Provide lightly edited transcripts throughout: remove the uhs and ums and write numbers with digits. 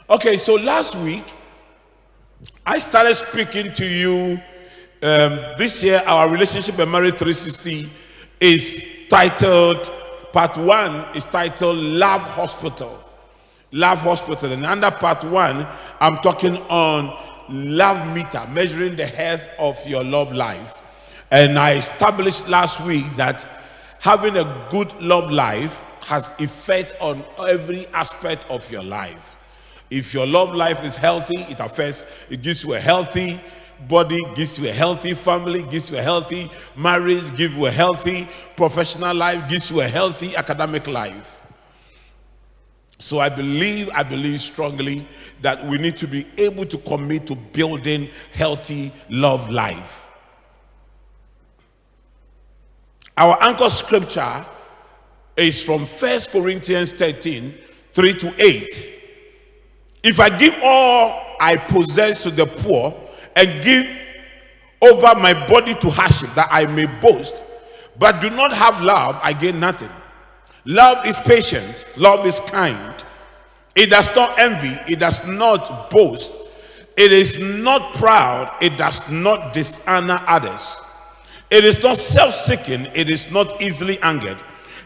Okay, so last week I started speaking to you. This year, our Relationship and Marriage 360 is titled, part 1 is titled Love Hospital. Love Hospital. And under part 1, I'm talking on love meter, measuring the health of your love life. And I established last week that having a good love life has effect on every aspect of your life. If your love life is healthy, it gives you a healthy body, gives you a healthy family, gives you a healthy marriage, gives you a healthy professional life, gives you a healthy academic life. So I believe strongly that we need to be able to commit to building healthy love life. Our anchor scripture is from 1 Corinthians 13, 3-8. If I give all I possess to the poor and give over my body to hardship that I may boast, but do not have love, I gain nothing. Love is patient. Love is kind. It does not envy. It does not boast. It is not proud. It does not dishonor others. It is not self-seeking. It is not easily angered.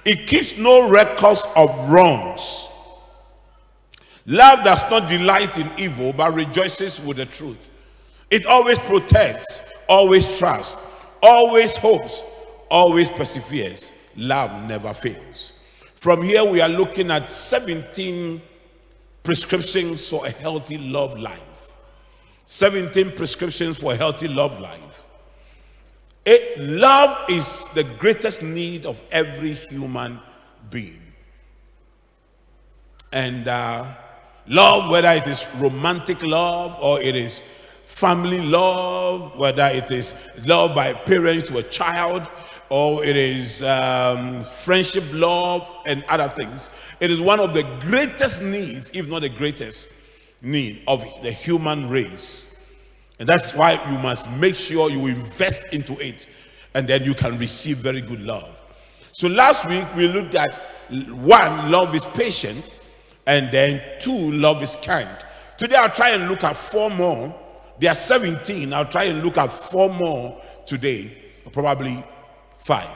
It keeps no records of wrongs. Love does not delight in evil, but rejoices with the truth. It always protects, always trusts, always hopes, always perseveres. Love never fails. From here, we are looking at 17 prescriptions for a healthy love life. 17 prescriptions for a healthy love life. Love is the greatest need of every human being. And love, whether it is romantic love or it is family love, whether it is love by parents to a child or it is friendship love and other things, it is one of the greatest needs, if not the greatest need of the human race. And that's why you must make sure you invest into it, and then you can receive very good love. So last week we looked at 1, love is patient, and then 2, love is kind. Today I'll try and look at 4 more. There are 17. I'll try and look at 4 more today, or probably 5.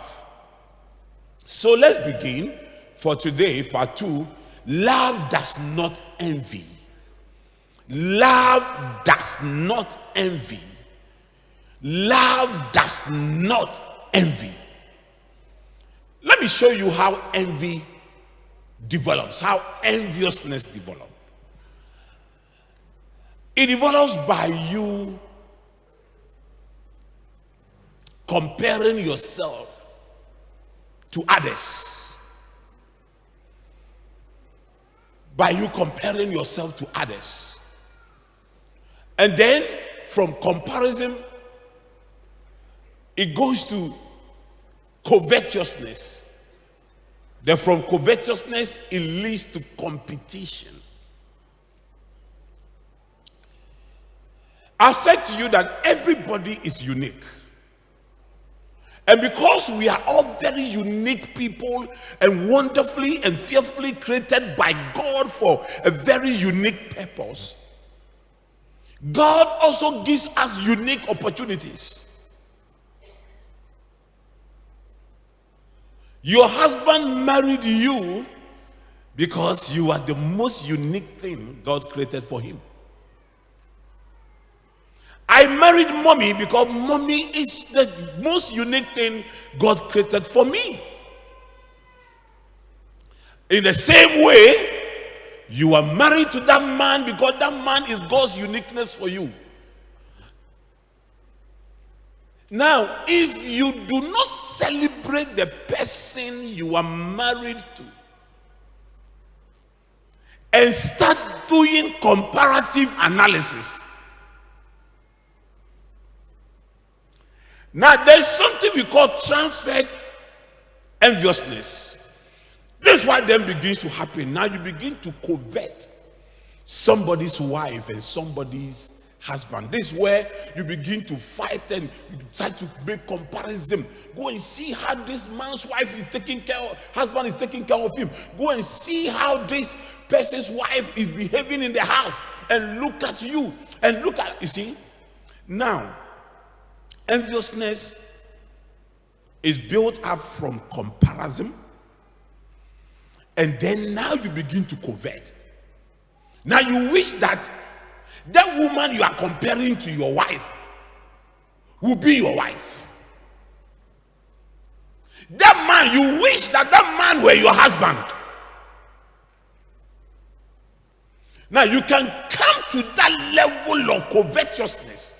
So let's begin for today, part 2. Love does not envy. Love does not envy. Love does not envy. Let me show you how envy develops, how enviousness develops. It develops by you comparing yourself to others. By you comparing yourself to others. And then from comparison, it goes to covetousness. Then from covetousness, it leads to competition. I've said to you that everybody is unique. And because we are all very unique people and wonderfully and fearfully created by God for a very unique purpose, God also gives us unique opportunities. Your husband married you because you are the most unique thing God created for him. I married mommy because mommy is the most unique thing God created for me. In the same way, you are married to that man because that man is God's uniqueness for you. Now, if you do not celebrate the person you are married to and start doing comparative analysis, now there's something we call transferred enviousness. This is what then begins to happen. Now you begin to covet somebody's wife and somebody's husband. This is where you begin to fight and you try to make comparison. Go and see how this man's wife is taking care of, husband is taking care of him. Go and see how this person's wife is behaving in the house, and look at you and look at, you see. Now, enviousness is built up from comparison, and then now you begin to covet. Now you wish that that woman you are comparing to your wife will be your wife. That man, you wish that that man were your husband. Now you can come to that level of covetousness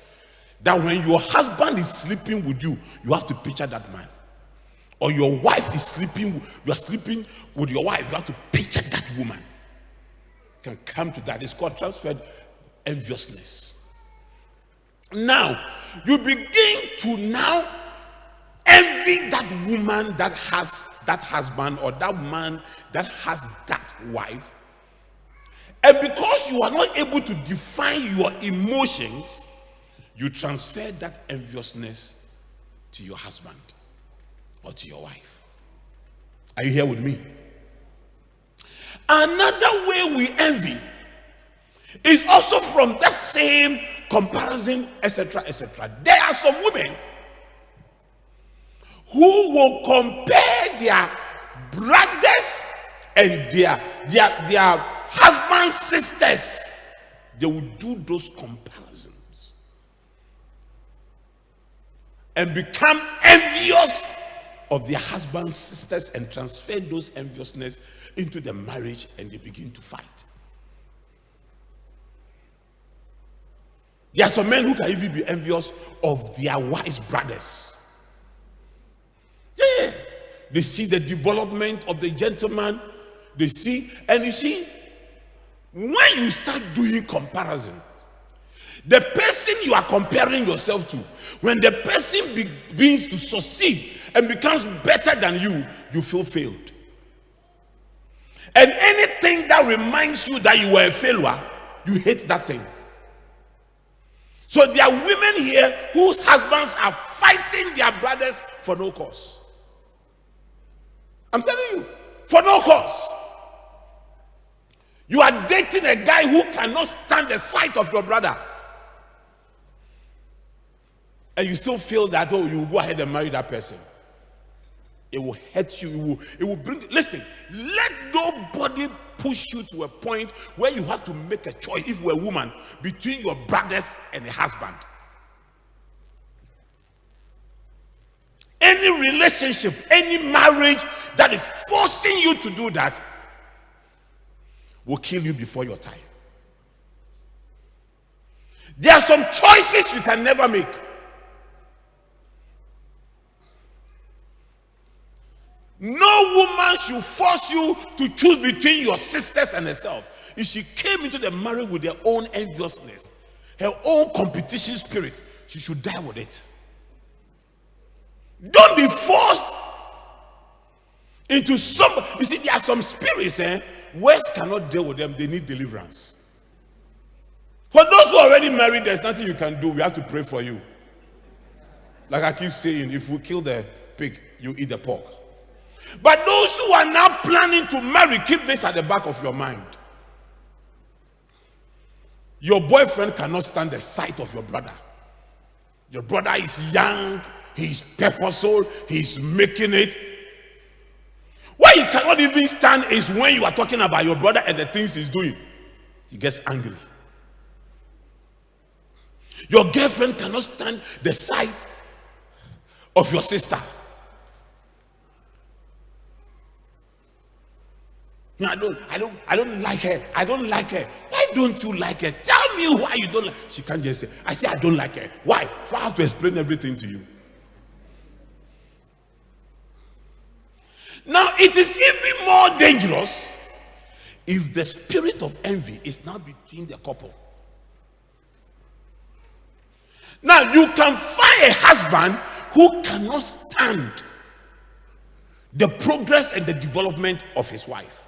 that when your husband is sleeping with you, you have to picture that man. Or your wife is sleeping, you are sleeping with your wife, you have to picture that woman. You can come to that. It's called transferred enviousness. Now you begin to now envy that woman that has that husband, or that man that has that wife. And because you are not able to define your emotions, you transfer that enviousness to your husband or to your wife. Are you here with me? Another way we envy is also from the same comparison, etc., etc. There are some women who will compare their brothers and their husbands' sisters. They will do those comparisons and become envious of their husbands' sisters and transfer those enviousness into the marriage, and they begin to fight. There are some men who can even be envious of their wives' brothers. Yeah, they see the development of the gentleman. They see, and you see, when you start doing comparison, the person you are comparing yourself to, when the person begins to succeed and becomes better than you, you feel failed. And anything that reminds you that you were a failure, you hate that thing. So there are women here whose husbands are fighting their brothers for no cause. I'm telling you, for no cause. You are dating a guy who cannot stand the sight of your brother, and you still feel that, oh, you will go ahead and marry that person. It will hurt you. It will bring. Listen, let nobody push you to a point where you have to make a choice, if you're a woman, between your brothers and a husband. Any relationship, any marriage that is forcing you to do that will kill you before your time. There are some choices you can never make. No woman should force you to choose between your sisters and herself. If she came into the marriage with her own enviousness, her own competition spirit, she should die with it. Don't be forced into some. You see, there are some spirits, words cannot deal with them. They need deliverance. For those who are already married, there's nothing you can do. We have to pray for you. Like I keep saying, if we kill the pig, you eat the pork. But those who are now planning to marry, keep this at the back of your mind. Your boyfriend cannot stand the sight of your brother. Your brother is young, he's purposeful, he's making it. What he cannot even stand is when you are talking about your brother and the things he's doing. He gets angry. Your girlfriend cannot stand the sight of your sister. No, I don't like her. I don't like her. Why don't you like her? Tell me why you don't like her. She can't just say, I say I don't like her. Why? So I have to explain everything to you. Now it is even more dangerous if the spirit of envy is now between the couple. Now you can find a husband who cannot stand the progress and the development of his wife.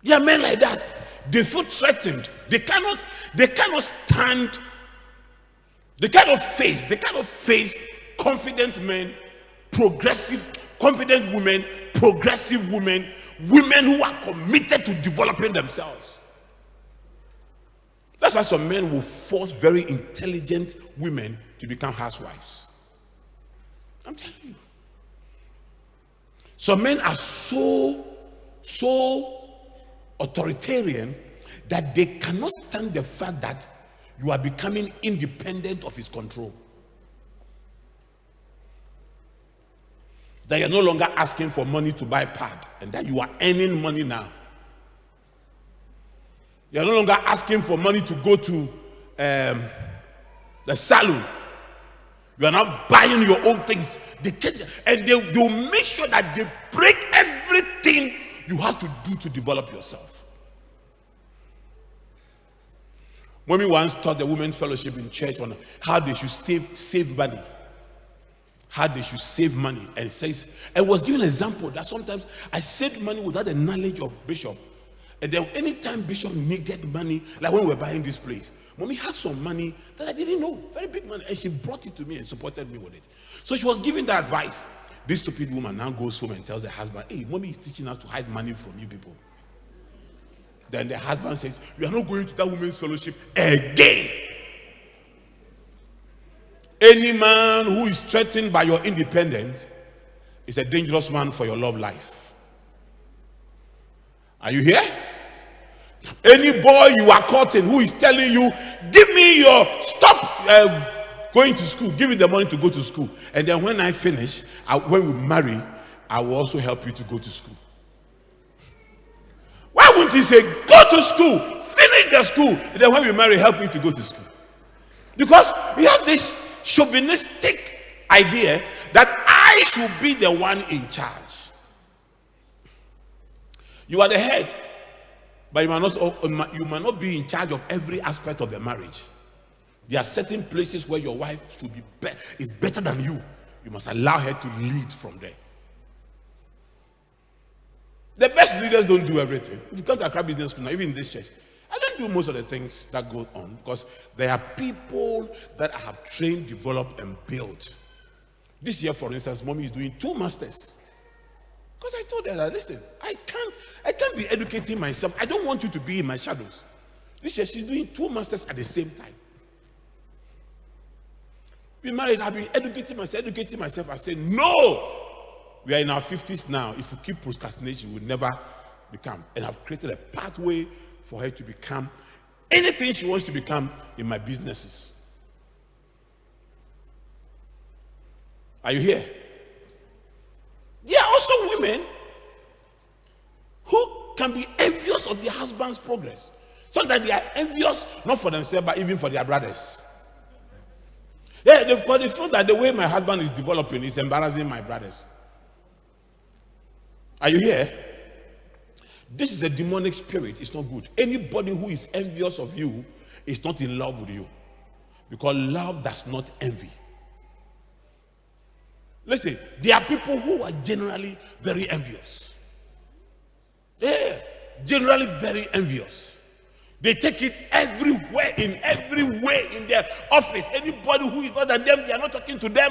There are men like that. They feel threatened. They cannot stand. They cannot face confident men, confident women, progressive women who are committed to developing themselves. That's why some men will force very intelligent women to become housewives. I'm telling you. Some men are so authoritarian that they cannot stand the fact that you are becoming independent of his control. That you're no longer asking for money to buy pad, and that you are earning money now. You're no longer asking for money to go to the salon. You are not buying your own things. They'll make sure that they break everything you have to do to develop yourself. When we once taught the women's fellowship in church on how they should save money. How they should save money. And it says, I was given an example that sometimes I saved money without the knowledge of Bishop. And then anytime Bishop needed money, like when we were buying this place, Mommy had some money that I didn't know, very big money, and she brought it to me and supported me with it. So she was giving that advice. This stupid woman now goes home and tells the husband, hey, Mommy is teaching us to hide money from you people. Then the husband says, you are not going to that women's fellowship again. Any man who is threatened by your independence is a dangerous man for your love life. Are you here? Any boy you are courting who is telling you, give me your, stop going to school, give me the money to go to school. And then when I finish, when we marry, I will also help you to go to school. Why wouldn't he say, go to school, finish the school, and then when we marry, help me to go to school? Because we have this chauvinistic idea that I should be the one in charge. You are the head, but you might not be in charge of every aspect of the marriage. There are certain places where your wife should be is better than you. You must allow her to lead from there. The best leaders don't do everything. If you come to Accra Business School now, even in this church, I don't do most of the things that go on because there are people that I have trained, developed, and built. This year, for instance, Mommy is doing 2 masters. Because I told her that, listen, I can't be educating myself. I don't want you to be in my shadows. This year, she's doing 2 masters at the same time. We married, I've been educating myself. I said, no! We are in our 50s now. If we keep procrastinating, we'll never become. And I've created a pathway for her to become anything she wants to become in my businesses. Are you here? There are also women who can be envious of their husband's progress. Sometimes they are envious, not for themselves, but even for their brothers. Yeah, they've got the feel that the way my husband is developing is embarrassing my brothers. Are you here? This is a demonic spirit. It's not good. Anybody who is envious of you is not in love with you. Because love does not envy. Listen, there are people who are generally very envious. Yeah, generally very envious. They take it everywhere, in every way in their office. Anybody who is not than them, they are not talking to them.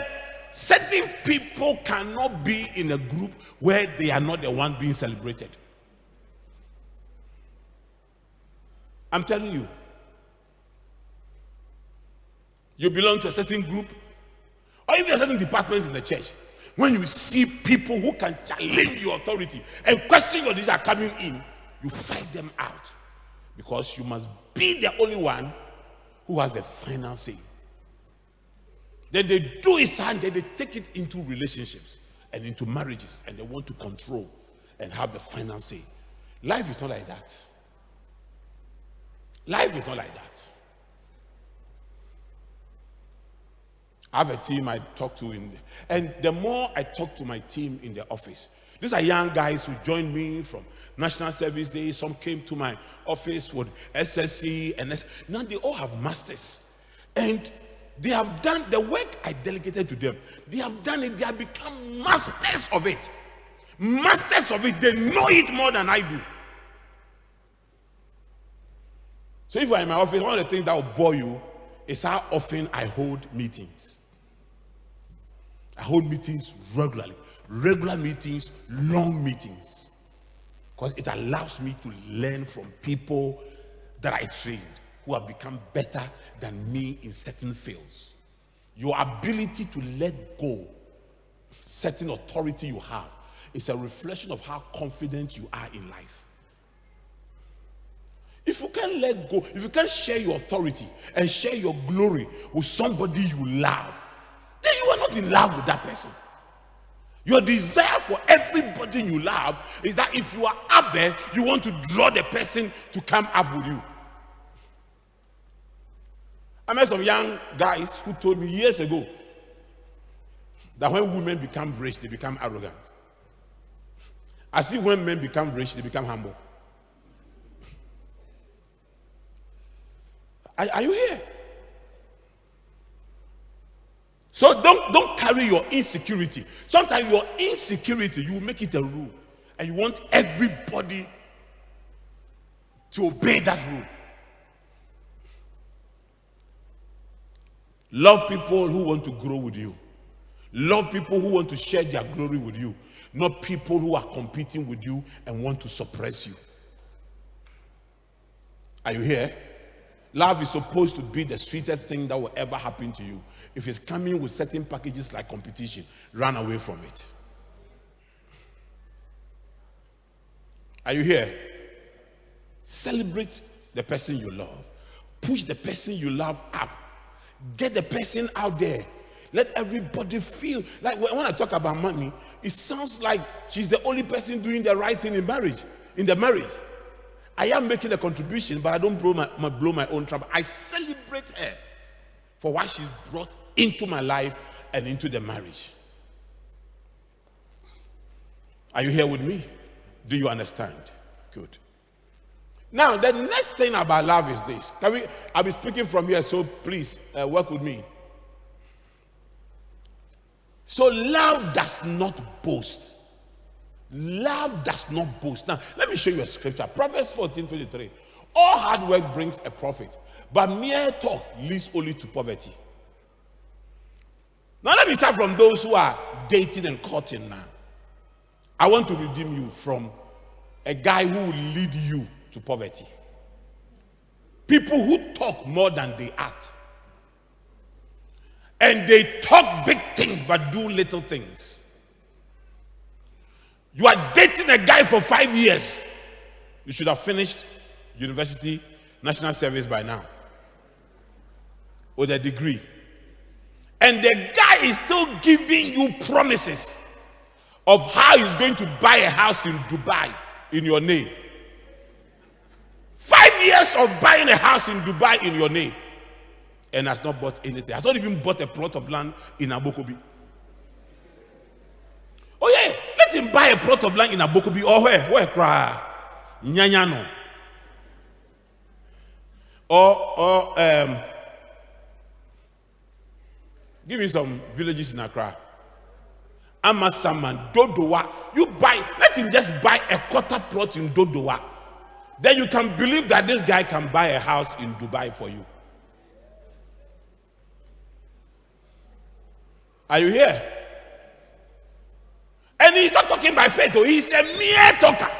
Certain people cannot be in a group where they are not the one being celebrated. I'm telling you. You belong to a certain group, or even a certain department in the church. When you see people who can challenge your authority and question your decision coming in, you fight them out. Because you must be the only one who has the final say. Then they do it, and then they take it into relationships and into marriages, and they want to control and have the final say. Life is not like that. Life is not like that. I have a team I talk to and the more I talk to my team in the office, these are young guys who joined me from National Service Day. Some came to my office with SSC and now they all have masters. And they have done the work I delegated to them. They have done it. They have become masters of it. Masters of it. They know it more than I do. So if you're in my office, one of the things that will bore you is how often I hold meetings. I hold meetings regularly. Regular meetings, long meetings. Because it allows me to learn from people that I trained, who have become better than me in certain fields. Your ability to let go certain authority you have is a reflection of how confident you are in life. If you can't let go, if you can't share your authority and share your glory with somebody you love, then you are not in love with that person. Your desire for everybody you love is that if you are up there, you want to draw the person to come up with you. I met some young guys who told me years ago that when women become rich, they become arrogant. I see when men become rich, they become humble. Are you here? So don't carry your insecurity. Sometimes your insecurity, you make it a rule, and you want everybody to obey that rule. Love people who want to grow with you. Love people who want to share their glory with you, not people who are competing with you and want to suppress you. Are you here? Love is supposed to be the sweetest thing that will ever happen to you. If it's coming with certain packages like competition, run away from it. Are you here? Celebrate the person you love. Push the person you love up. Get the person out there. Let everybody feel like when I talk about money, it sounds like she's the only person doing the right thing in marriage, in the marriage. I am making a contribution, but I don't blow my own trouble. I celebrate her for what she's brought into my life and into the marriage. Are you here with me? Do you understand? Good. Now, the next thing about love is this. I'll be speaking from here, so please work with me. So love does not boast. Love does not boast. Now, let me show you a scripture. Proverbs 14:23. All hard work brings a profit, but mere talk leads only to poverty. Now, let me start from those who are dating and courting now. I want to redeem you from a guy who will lead you to poverty. People who talk more than they act. And they talk big things but do little things. You are dating a guy for 5 years. You should have finished university, national service by now, with a degree. And the guy is still giving you promises of how he's going to buy a house in Dubai in your name. 5 years of buying a house in Dubai in your name, and has not bought anything. Has not even bought a plot of land in Abokobi. Oh yeah, let him buy a plot of land in Abokobi. Or where cry? Nyanyano. Or give me some villages in Accra. Amasaman, Dodowa. You buy, let him just buy a quarter plot in Dodowa. Then you can believe that this guy can buy a house in Dubai for you. Are you here? And he's not talking by faith, he's a mere talker.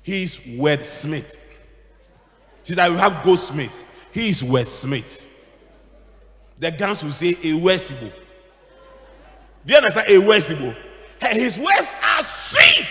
He's wordsmith. See that we have goldsmith. He is wordsmith. The guns will say a wordsmith. Do you understand? A wordsmith. His words are sweet.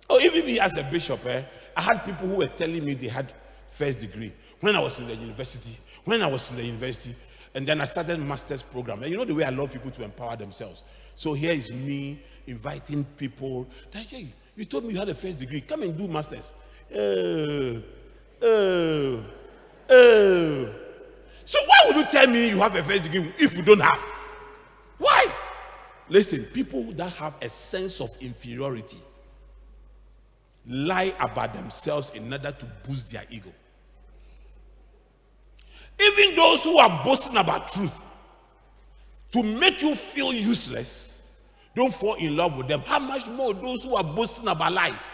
Oh, even me as a bishop, I had people who were telling me they had first degree when I was in the university. And then I started master's program. And you know the way I love people to empower themselves. So here is me inviting people. Hey, you told me you had a first degree. Come and do masters. So why would you tell me you have a first degree if you don't have? Why? Listen, people that have a sense of inferiority lie about themselves in order to boost their ego. Even those who are boasting about truth, to make you feel useless, Don't fall in love with them. How much more those who are boasting about lies?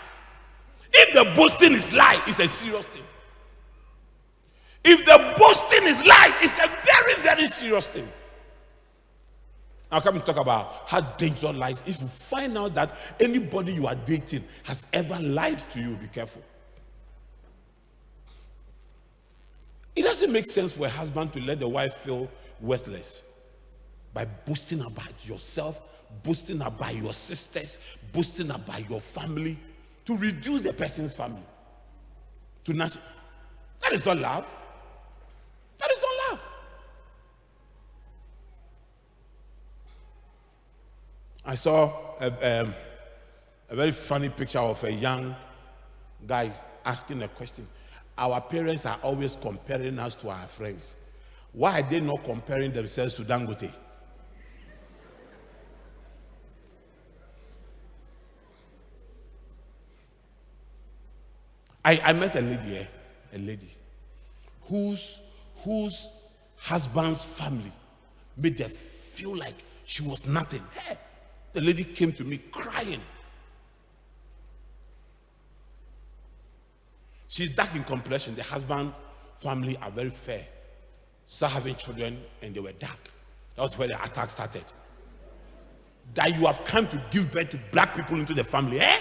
If the boasting is lie, it's a serious thing. If the boasting is lie, it's a very, very serious thing. Now come and talk about how dangerous lies. If you find out that anybody you are dating has ever lied to you, be careful. It doesn't make sense for a husband to let the wife feel worthless by boasting about yourself, boasting about your sisters, boasting about your family, to reduce the person's family. That is not love. That is not love. I saw a very funny picture of a young guy asking a question. Our parents are always comparing us to our friends. Why are they not comparing themselves to Dangote? I met a lady whose husband's family made her feel like she was nothing. Hey, the lady came to me crying. She's dark in complexion. The husband's family are very fair. Start having children and they were dark. That was where the attack started. That you have come to give birth to black people into the family, eh?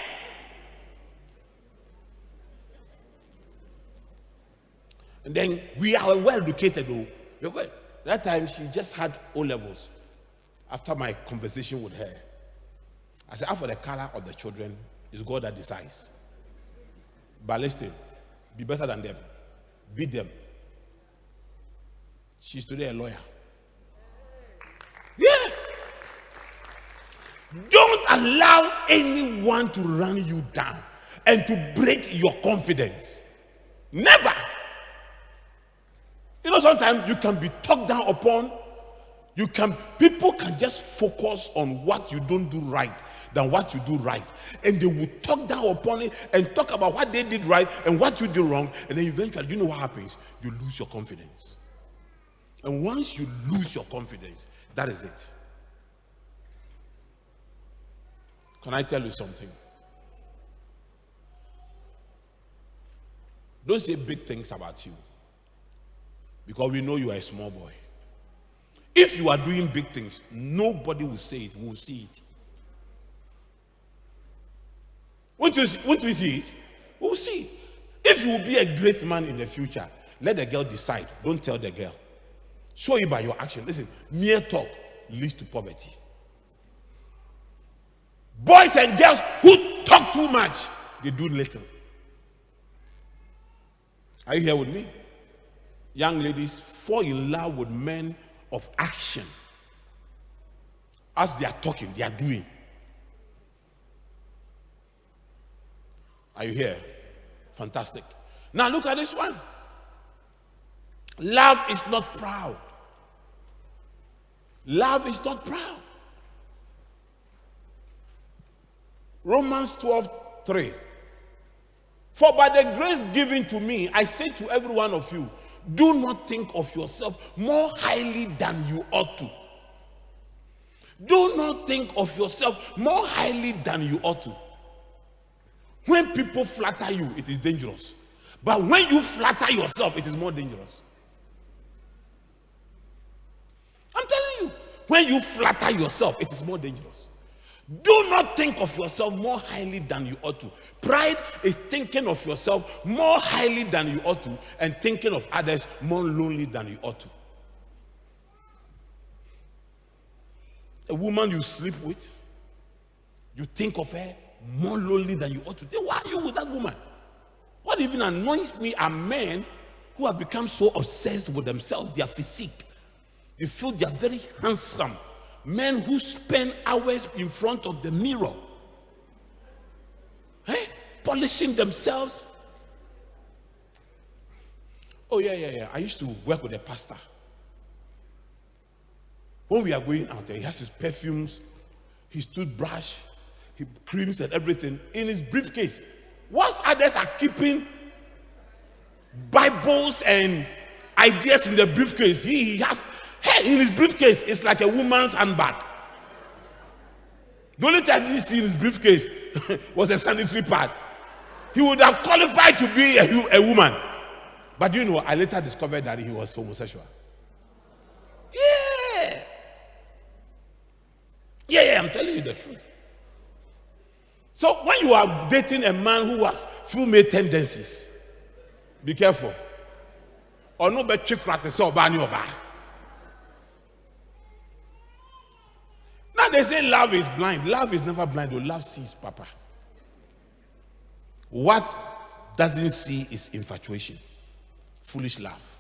And then we are well educated though. That time she just had O levels. After my conversation with her, I said, for the color of the children, it's God that decides. But listen, be better than them. Beat them. She's today a lawyer. Yeah. Don't allow anyone to run you down and to break your confidence. Never. You know, sometimes you can be talked down upon. People can just focus on what you don't do right than what you do right. And they will talk down upon it and talk about what they did right and what you did wrong. And then eventually, you know what happens? You lose your confidence. And once you lose your confidence, that is it. Can I tell you something? Don't say big things about you, because we know you are a small boy. If you are doing big things, nobody will say it. We will see it. Won't we see it? We will see it. If you will be a great man in the future, let the girl decide. Don't tell the girl. Show it by your action. Listen, mere talk leads to poverty. Boys and girls who talk too much, they do little. Are you here with me? Young ladies, fall in love with men of action. As they are talking, they are doing. Are you here? Fantastic. Now look at this one. Love is not proud. Love is not proud. Romans 12:3. For by the grace given to me, I say to every one of you, do not think of yourself more highly than you ought to. Do not think of yourself more highly than you ought to. When people flatter you, it is dangerous. But when you flatter yourself, it is more dangerous. I'm telling you, when you flatter yourself, it is more dangerous. Do not think of yourself more highly than you ought to. Pride is thinking of yourself more highly than you ought to and thinking of others more lowly than you ought to. A woman you sleep with, you think of her more lowly than you ought to. Then why are you with that woman? What even annoys me are men who have become so obsessed with themselves, their physique. They feel they are very handsome. Men who spend hours in front of the mirror, polishing themselves. Oh, yeah. I used to work with a pastor. When we are going out there, he has his perfumes, his toothbrush, his creams and everything in his briefcase. Whilst others are keeping Bibles and ideas in the briefcase, he has in his briefcase. It's like a woman's handbag. The only time he see in his briefcase was a sanitary pad. He would have qualified to be a woman. But you know, I later discovered that he was homosexual. Yeah, I'm telling you the truth. So when you are dating a man who has female tendencies, be careful. Or no bet trick rat is bani oba. Now they say love is blind. Love is never blind. Oh, love sees, Papa. What doesn't see is infatuation, foolish love.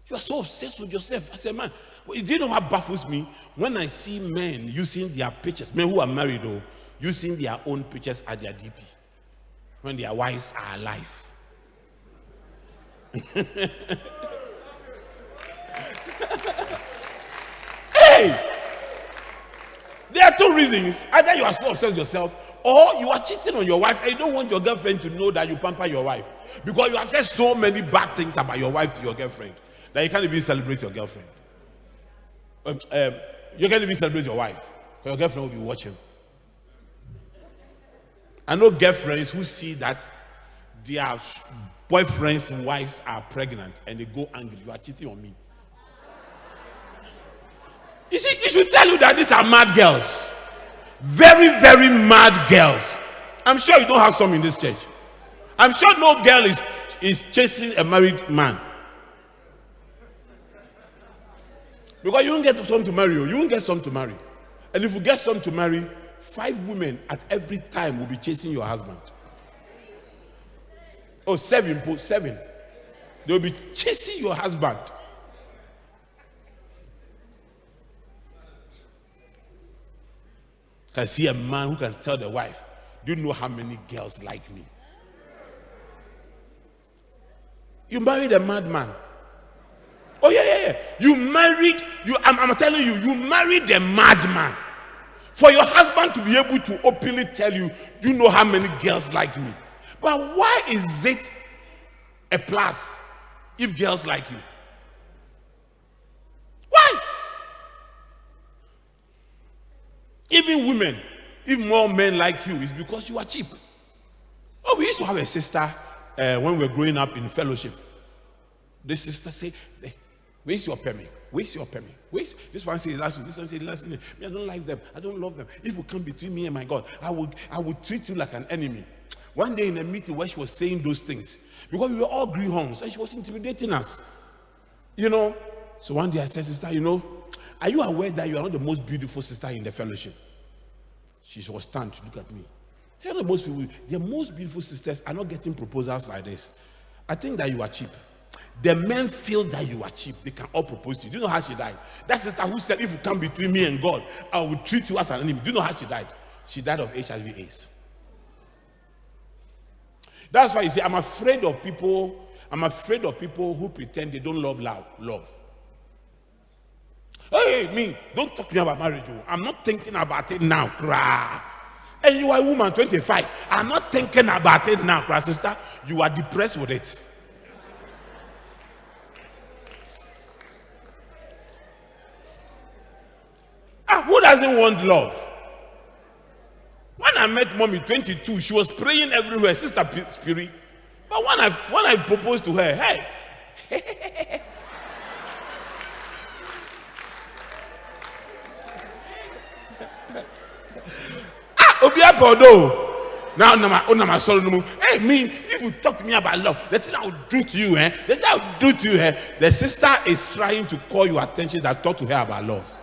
You are so obsessed with yourself. I said, man, do you know what baffles me? When I see men using their pictures, men who are married though, using their own pictures at their DP, when their wives are alive. Hey! There are two reasons. Either you are so obsessed with yourself, or you are cheating on your wife and you don't want your girlfriend to know that you pamper your wife. Because you have said so many bad things about your wife to your girlfriend that you can't even celebrate your girlfriend. You can't even celebrate your wife because your girlfriend will be watching. I know girlfriends who see that their boyfriends and wives are pregnant and they go angry. You are cheating on me. You see, it should tell you that these are mad girls. Very, very mad girls. I'm sure you don't have some in this church. I'm sure no girl is chasing a married man. Because you won't get some to marry. You won't get some to marry. And if you get some to marry, 5 women at every time will be chasing your husband. Oh, 7. They will be chasing your husband. Can see a man who can tell the wife, do you know how many girls like me? You married a madman. Oh yeah. You married, I'm telling you, you married a madman. For your husband to be able to openly tell you, do you know how many girls like me? But why is it a plus if girls like you? Why? Even women, if more men like you, it's because you are cheap. Oh, we used to have a sister when we were growing up in fellowship. This sister say, hey, where's your penny? Where's your penny? This one says last week, this one says last week. I don't like them. I don't love them. If you come between me and my God, I would treat you like an enemy. One day in a meeting where she was saying those things, because we were all greenhorns and she was intimidating us. You know? So one day I said, sister, you know, are you aware that you are not the most beautiful sister in the fellowship? She was stunned to look at me. The most beautiful sisters are not getting proposals like this. I think that you are cheap. The men feel that you are cheap. They can all propose to you. Do you know how she died? That sister who said, if you come between me and God, I will treat you as an enemy. Do you know how she died? She died of HIV/AIDS. That's why you see, I'm afraid of people who pretend they don't love. Hey, me, don't talk to me about marriage. I'm not thinking about it now, cry. And you are a woman, 25. I'm not thinking about it now, cry, sister. You are depressed with it. Who doesn't want love? When I met mommy, 22, she was praying everywhere, Sister Spirit. But when I proposed to her, hey, now hey, me, if you talk to me about love, the thing I will do to you, the sister is trying to call your attention that talk to her about love.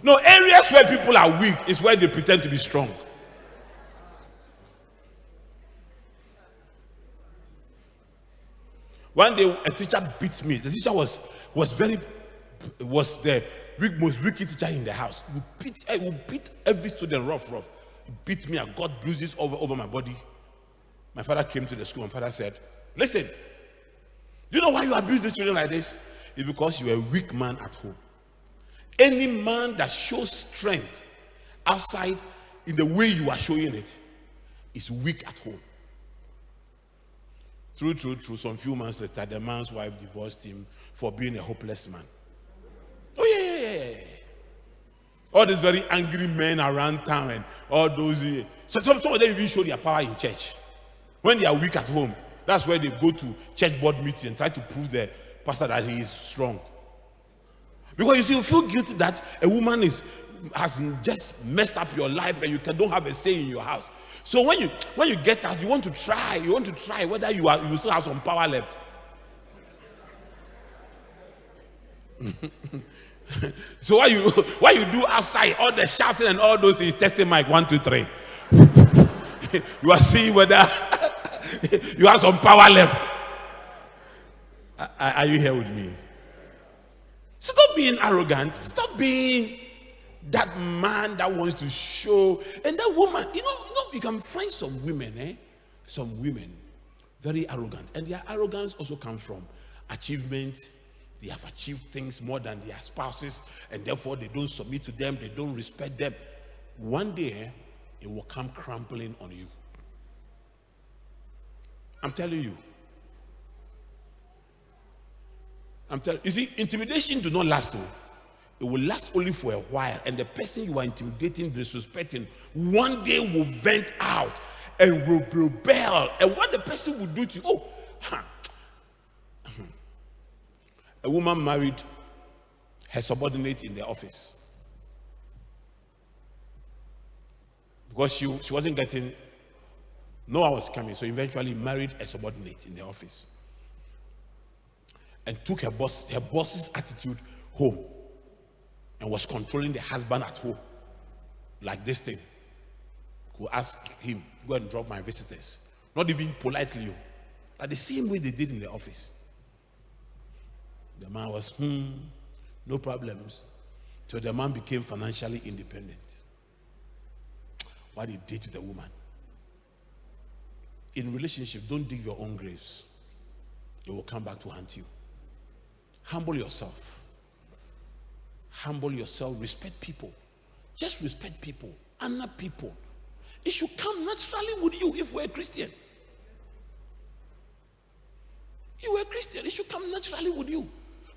No, areas where people are weak is where they pretend to be strong. One day a teacher beat me. The teacher was the most wicked teacher in the house. He would beat every student rough. He beat me. I got bruises over my body. My father came to the school. My father said, listen, do you know why you abuse these children like this? It's because you are a weak man at home. Any man that shows strength outside in the way you are showing it is weak at home. True. Some few months later, the man's wife divorced him for being a hopeless man. Oh, yeah. All these very angry men around town and all those. Some of them even show their power in church. When they are weak at home, that's where they go to church board meeting and try to prove the pastor that he is strong. Because you see, you feel guilty that a woman has just messed up your life and you don't have a say in your house. So when you get out, you want to try whether you still have some power left. So what you do outside, all the shouting and all those things, testing mic 1, 2, 3. You are seeing whether you have some power left. Are you here with me? Stop being arrogant. Stop being that man that wants to show. And that woman, you can find some women, very arrogant. And their arrogance also comes from achievement. They have achieved things more than their spouses, and therefore they don't submit to them, they don't respect them. One day, it will come crumbling on you. I'm telling you. You see, intimidation do not last though. It will last only for a while, and the person you are intimidating, disrespecting, one day will vent out and will rebel. And what the person will do to you, a woman married her subordinate in the office because she wasn't getting, no one was coming, so eventually married a subordinate in the office and took her boss's attitude home and was controlling the husband at home like this thing. Could ask him, go and drop my visitors, not even politely, like the same way they did in the office. The man was, no problems. So the man became financially independent. What he did to the woman. In relationship, don't dig your own graves. It will come back to haunt you. Humble yourself. Humble yourself. Respect people. Just respect people. Honor people. It should come naturally with you if we're a Christian. You were a Christian. It should come naturally with you.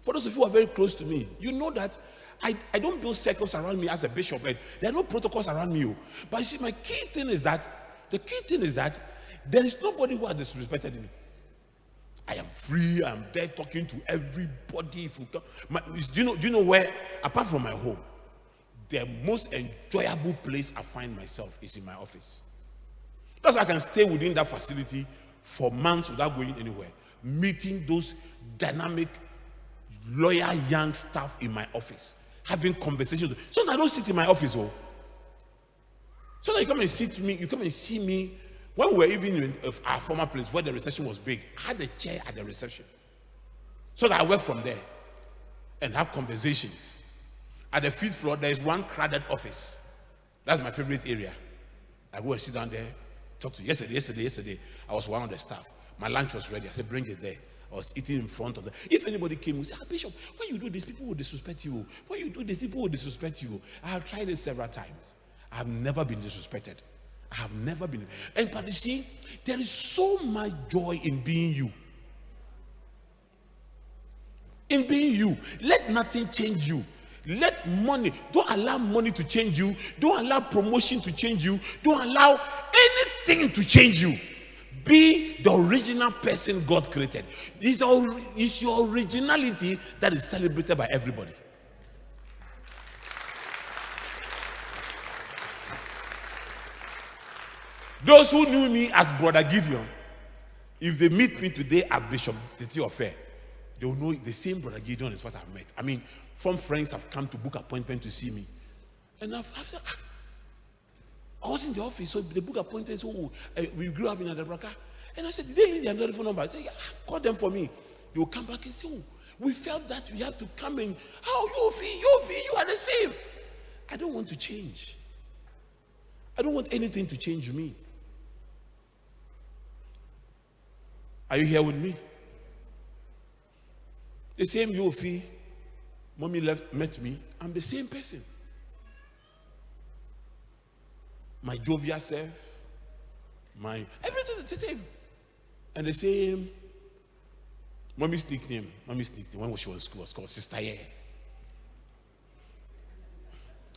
For those of you who are very close to me, you know that I don't build circles around me as a bishop. And there are no protocols around me. But you see, the key thing is that there is nobody who has disrespected me. I am free. I am there talking to everybody. If you come, do you know where, apart from my home, the most enjoyable place I find myself is in my office. That's why I can stay within that facility for months without going anywhere, meeting those dynamic, loyal young staff in my office, having conversations. So I don't sit in my office. So that you come and see me. When we were even in our former place where the reception was big, I had a chair at the reception. So that I work from there and have conversations. At the 5th floor, there is one crowded office. That's my favorite area. I go and sit down there, talk to yesterday, I was one of the staff. My lunch was ready. I said, bring it there. I was eating in front of them. If anybody came, we say, Bishop, when you do this, people will disrespect you. When you do this, people will disrespect you. I have tried it several times. I have never been disrespected. I have never been. But you see, there is so much joy in being you. In being you. Let nothing change you. Let money, don't allow money to change you. Don't allow promotion to change you. Don't allow anything to change you. Be the original person God created. It's your originality that is celebrated by everybody. Those who knew me as Brother Gideon, if they meet me today as Bishop Titi-Ofei, they will know the same Brother Gideon is what I've met. I mean, some friends have come to book appointment to see me. And I was in the office, so they book appointments. So we grew up in Adabraka. And I said, did they leave their telephone number? I said, yeah, call them for me. They will come back and say, we felt that we have to come in. How you are the same. I don't want to change. I don't want anything to change me. Are you here with me? The same Yofi, mommy met me. I'm the same person. My jovial self, everything is the same. And the same mommy's nickname when she was in school was called Sister Ye.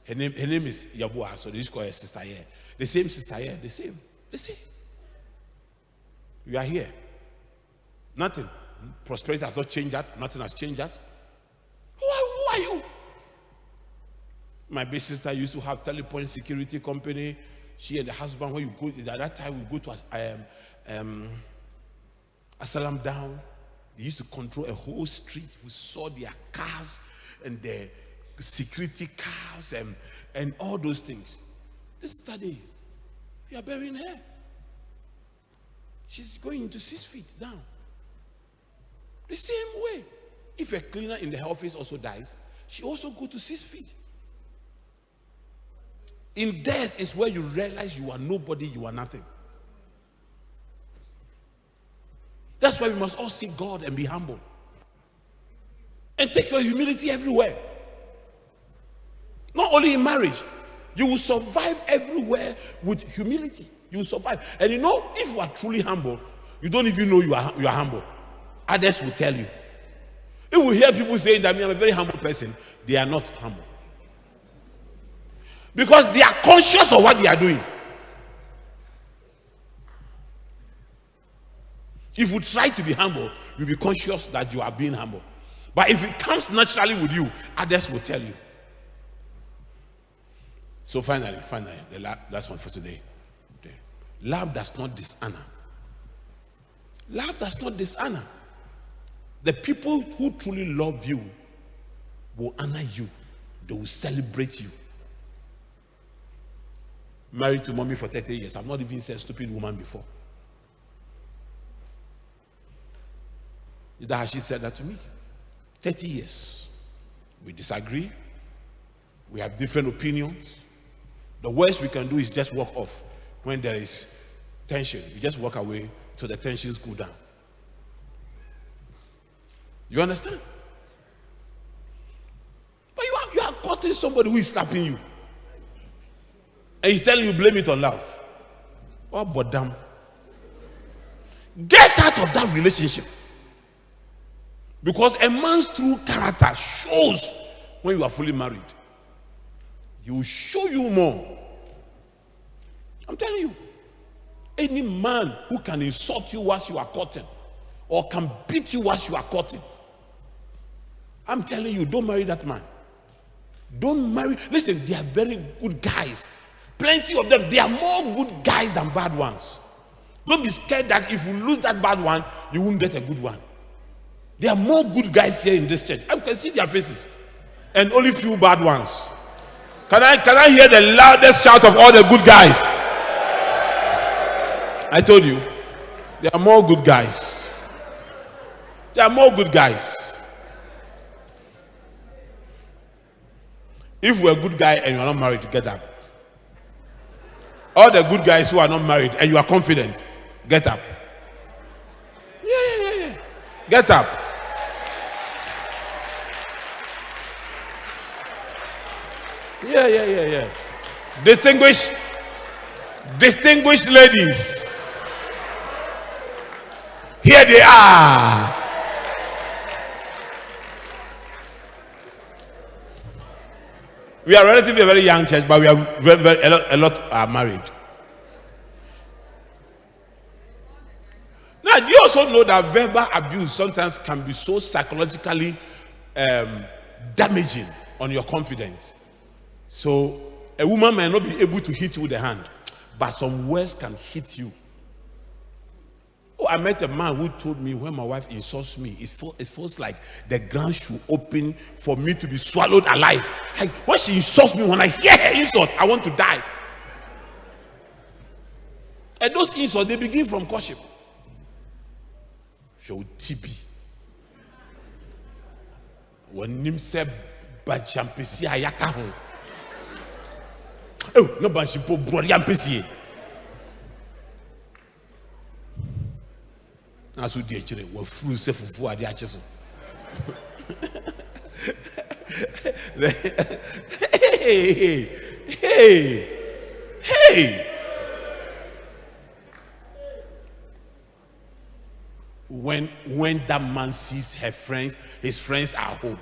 Her name is Yabua, so they just call her Sister Ye. The same Sister Ye, the same. We are here. Nothing. Prosperity has not changed that. Nothing has changed that. Who are you? My big sister used to have telepoint security company. She and the husband, when you go, at that time we go to Asalam Down. They used to control a whole street. We saw their cars and their security cars and all those things. This study, we are burying her. She's going into 6 feet down. The same way. If a cleaner in the office also dies, she also go to 6 feet. In death is where you realize you are nobody, you are nothing. That's why we must all seek God and be humble. And take your humility everywhere. Not only in marriage. You will survive everywhere with humility. You will survive. And you know, if you are truly humble, you don't even know you are humble. Others will tell you. You will hear people saying that I'm a very humble person. They are not humble. Because they are conscious of what they are doing. If you try to be humble, you'll be conscious that you are being humble. But if it comes naturally with you, others will tell you. So finally, the last one for today. Love does not dishonor. Love does not dishonor. The people who truly love you will honor you. They will celebrate you. Married to mommy for 30 years. I've not even said stupid woman before. Neither has she said that to me. 30 years. We disagree. We have different opinions. The worst we can do is just walk off when there is tension. You just walk away till the tensions go down. You understand? But you are courting somebody who is slapping you. And he's telling you blame it on love. Oh, but damn. Get out of that relationship. Because a man's true character shows when you are fully married. He will show you more. I'm telling you. Any man who can insult you whilst you are courting or can beat you whilst you are courting, I'm telling you, don't marry that man. Don't marry. Listen, they are very good guys. Plenty of them. They are more good guys than bad ones. Don't be scared that if you lose that bad one, you won't get a good one. There are more good guys here in this church. I can see their faces. And only few bad ones. Can I hear the loudest shout of all the good guys? I told you. There are more good guys. There are more good guys. If you're a good guy and you're not married, get up. All the good guys who are not married and you are confident, get up. Yeah. Get up. Yeah. Distinguished ladies. Here they are. We are relatively a very young church, but we are a lot are married. Now, do you also know that verbal abuse sometimes can be so psychologically damaging on your confidence? So, a woman may not be able to hit you with the hand, but some words can hit you. Oh, I met a man who told me when my wife insults me, it feels like the ground should open for me to be swallowed alive. Like when she insults me, when I hear her insult, I want to die. And those insults, they begin from courtship. Show TB. When him said, "Bachampesi ayakaho." Oh, no bachimpo brody ampesi. Asu die chire wo furu se fufu ade acheso. Hey. when that man sees his friends are home.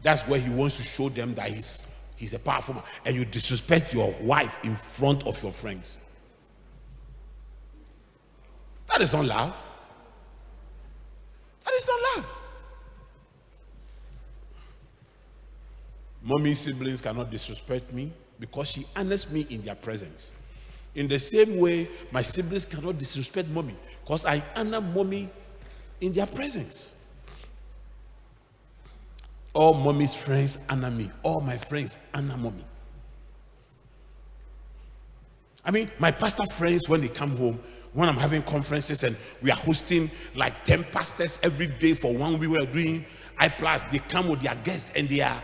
That's where he wants to show them that he's a powerful man. And you disrespect your wife in front of your friends. That is not love. That is not love. Mommy's siblings cannot disrespect me because she honors me in their presence. In the same way, my siblings cannot disrespect mommy because I honor mommy in their presence. All mommy's friends honor me. All my friends honor mommy. I mean, my pastor friends, when they come home, when I'm having conferences and we are hosting like 10 pastors every day for 1 week, we are doing I+, they come with their guests and their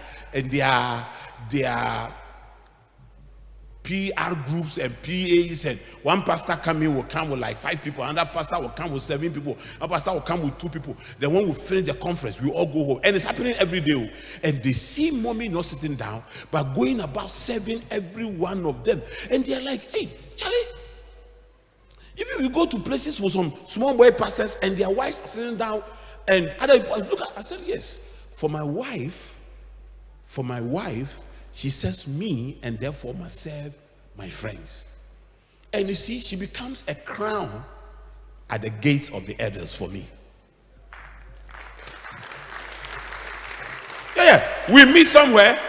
PR groups and PAs, and one pastor will come with like 5 people, another pastor will come with 7 people, another pastor will come with 2 people. Then when we finish the conference, we all go home, and it's happening every day. And they see mommy not sitting down, but going about serving every one of them, and they're like, "Hey, Charlie, if we go to places with some small boy pastors and their wives are sitting down, and other people look at," I said, "Yes, for my wife, she says me, and therefore must serve my friends." And you see, she becomes a crown at the gates of the elders for me. Yeah. We meet somewhere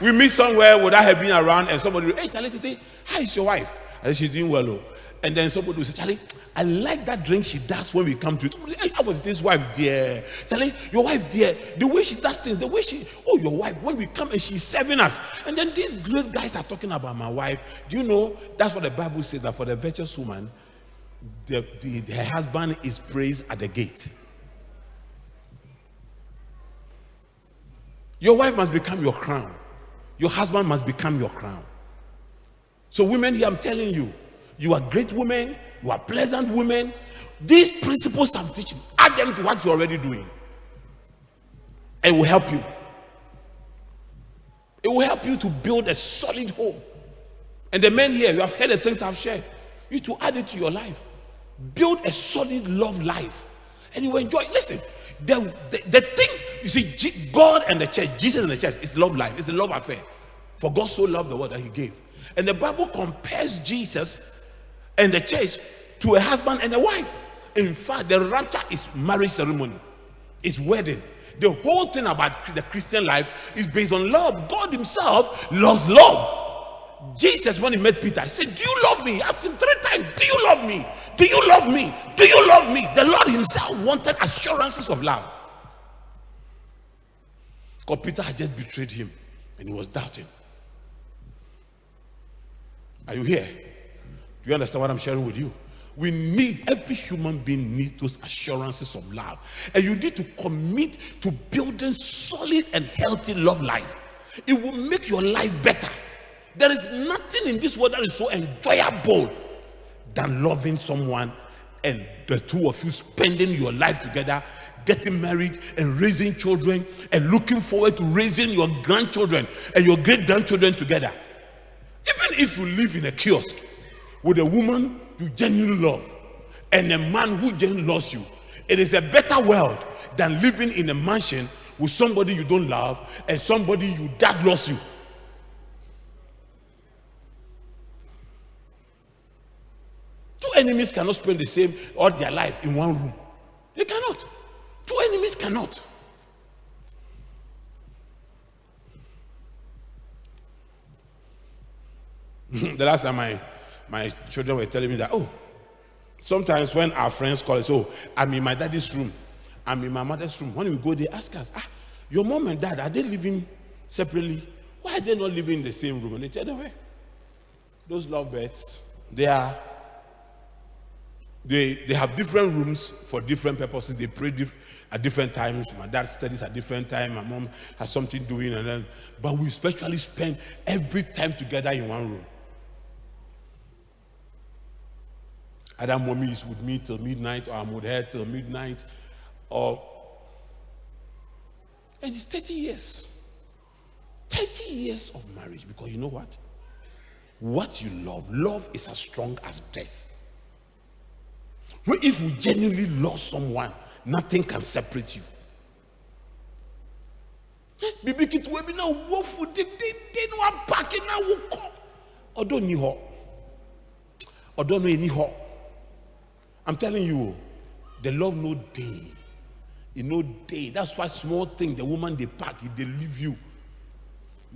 without her being around, and somebody will, "Hey, Charlie, Titi, how is your wife?" I said, "She's doing well, oh." And then somebody will say, "Charlie, I like that drink she does when we come to it." "Hey, how was this wife, dear?" "Charlie, your wife, dear, the way she does things, the way she, oh, your wife, when we come and she's serving us." And then these great guys are talking about my wife. Do you know that's what the Bible says, that for the virtuous woman, her husband is praised at the gate. Your wife must become your crown. Your husband must become your crown. So women here, I'm telling you, you are great women, you are pleasant women. These principles I'm teaching, add them to what you're already doing. It will help you. It will help you to build a solid home. And the men here, you have heard the things I've shared. You to add it to your life. Build a solid love life. And you will enjoy. Listen, the thing, you see, God and the church, Jesus and the church, is love life. It's a love affair. For God so loved the world that he gave. And the Bible compares Jesus and the church to a husband and a wife. In fact, the rapture is marriage ceremony. It's wedding. The whole thing about the Christian life is based on love. God himself loves love. Jesus, when he met Peter, he said, "Do you love me?" He asked him 3 times, "Do you love me? Do you love me? Do you love me?" The Lord himself wanted assurances of love. Because Peter had just betrayed him and he was doubting. Are you here? Do you understand what I'm sharing with you? We need, every human being needs those assurances of love. And you need to commit to building solid and healthy love life. It will make your life better. There is nothing in this world that is so enjoyable than loving someone and the two of you spending your life together, getting married and raising children and looking forward to raising your grandchildren and your great-grandchildren together. Even if you live in a kiosk with a woman you genuinely love and a man who genuinely loves you, it is a better world than living in a mansion with somebody you don't love and somebody you that loves you. Two enemies cannot spend the same all their life in one room. They cannot. Two enemies cannot. The last time my children were telling me that, oh, sometimes when our friends call us, "Oh, I'm in my daddy's room, I'm in my mother's room." When we go, they ask us, "Your mom and dad, are they living separately? Why are they not living in the same room?" And they tell them, "Well, those lovebirds, they have different rooms for different purposes. They pray at different times. My dad studies at different time. My mom has something doing, but we virtually spend every time together in one room. Either mommy is with me till midnight, or I'm with her till midnight, and it's 30 years. 30 years of marriage, because you know what? What you love is as strong as death. If we genuinely love someone, nothing can separate you. Bibi kitu we bi na wofu de no apake na wo ko. Odo ni ho. Odo no ni ho. I'm telling you, the love no day. You know day. That's why small thing the woman they pack, they leave you.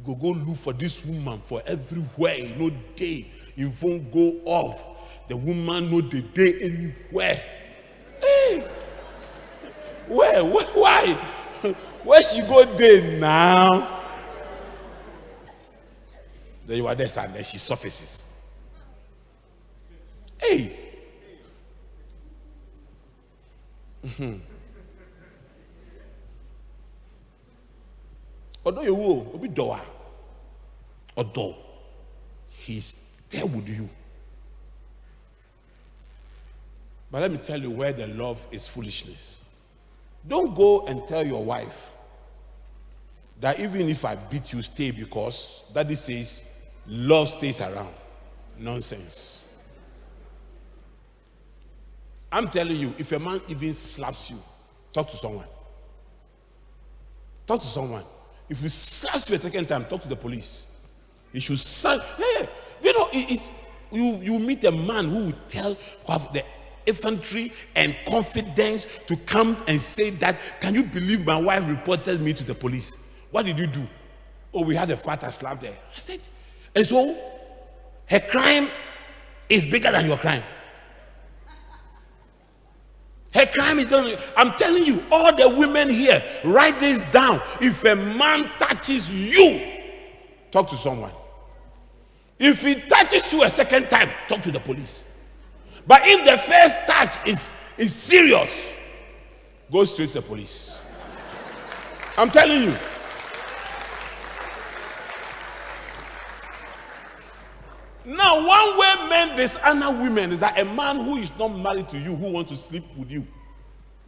You go look for this woman for everywhere. You know day. You won't go off. The woman know the day anywhere. Hey. Where? Why? Where she go there now? Then you are there and then she surfaces. Hey. Although you will be door, although he's there with you. But let me tell you where the love is foolishness. Don't go and tell your wife that even if I beat you, stay, because daddy says love stays around. Nonsense. I'm telling you, if a man even slaps you, talk to someone. Talk to someone. If he slaps you a second time, talk to the police. You should say, hey, you know, you meet a man who will have the infantry and confidence to come and say that, can you believe my wife reported me to the police? What did you do? Oh, we had a fight, I slapped her. I said, and so her crime is bigger than your crime. Her crime is going to, I'm telling you, all the women here, write this down. If a man touches you, talk to someone. If he touches you a second time, talk to the police. But if the first touch is serious, go straight to the police. I'm telling you. Now, one way men dishonor women is that a man who is not married to you, who wants to sleep with you,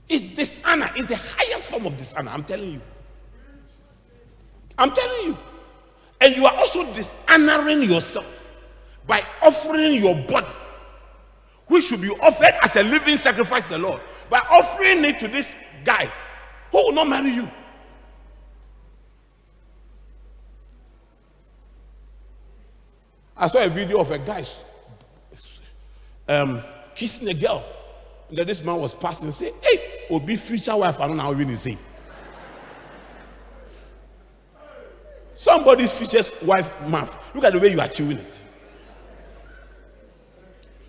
is dishonor. It's the highest form of dishonor. I'm telling you. I'm telling you. And you are also dishonoring yourself by offering your body, which should be offered as a living sacrifice to the Lord, by offering it to this guy who will not marry you. I saw a video of a guy kissing a girl. And then this man was passing and said, hey, Obi future wife, I don't know how you say. Somebody's future wife mouth. Look at the way you are chewing it.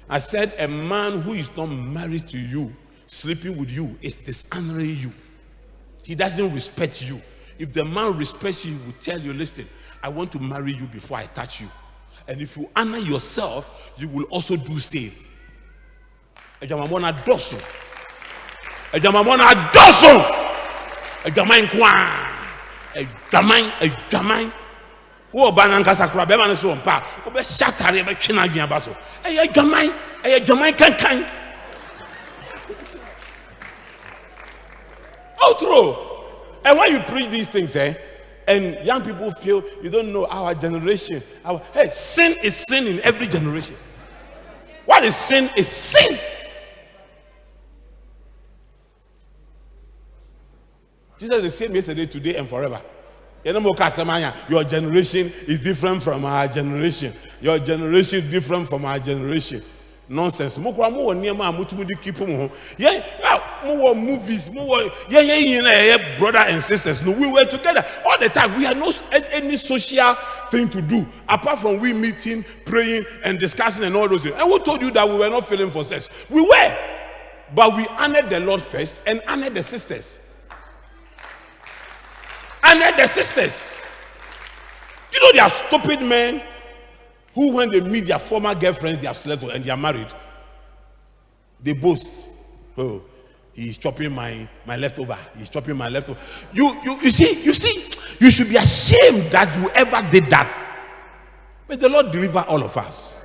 I said, a man who is not married to you, sleeping with you, is dishonoring you. He doesn't respect you. If the man respects you, he will tell you, listen, I want to marry you before I touch you. And if you honor yourself, you will also do same. Ejamamona doso. Ejamamona doso. Ejamain kwa. Ejamain. Wo bananka sakura be man so mpa. Wo be shatare be twena adwen abaso. Ejamain kan. Outro. And when you preach these things, and young people feel you don't know our generation. Hey, sin is sin in every generation. What is sin? Is sin. Jesus is the same yesterday, today, and forever. Your generation is different from our generation. Your generation is different from our generation. Nonsense. More movies, brother and sisters. No, we were together all the time. We had no any social thing to do apart from we meeting, praying, and discussing and all those things. And who told you that we were not feeling for sex? We were, but we honored the Lord first and honored the sisters. Honored the sisters. You know, they are stupid men who, when they meet their former girlfriends, they have slept with and they are married. They boast. Oh, he's chopping my leftover. He's chopping my leftover. You see, you should be ashamed that you ever did that. May the Lord deliver all of us.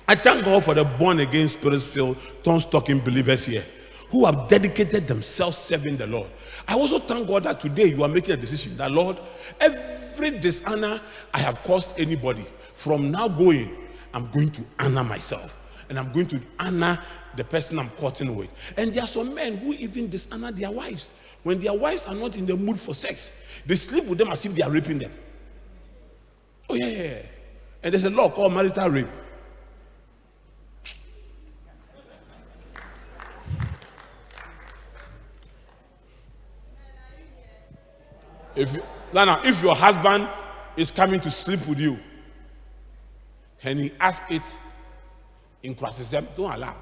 I thank God for the born-again, spirit-filled, tongue-talking believers here who have dedicated themselves serving the Lord. I also thank God that today you are making a decision that, Lord, every dishonor I have caused anybody, from now going, I'm going to honor myself. And I'm going to honor the person I'm courting with. And there are some men who even dishonor their wives. When their wives are not in the mood for sex, they sleep with them as if they are raping them. Oh, yeah. And there's a law called marital rape. If your husband is coming to sleep with you and he asks it in criticism, don't allow.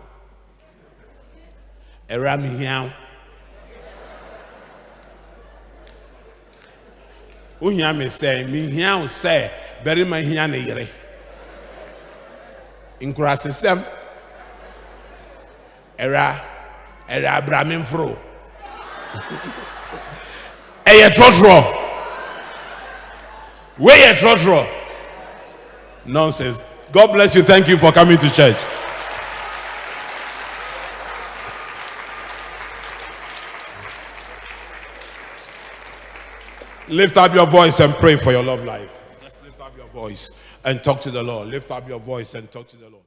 Unyame say, me here say, bury my here ne yere. In criticism, era Abraham fro. Eye trotro. Where you trotro? Nonsense. God bless you. Thank you for coming to church. Lift up your voice and pray for your love life. Just lift up your voice and talk to the Lord. Lift up your voice and talk to the Lord.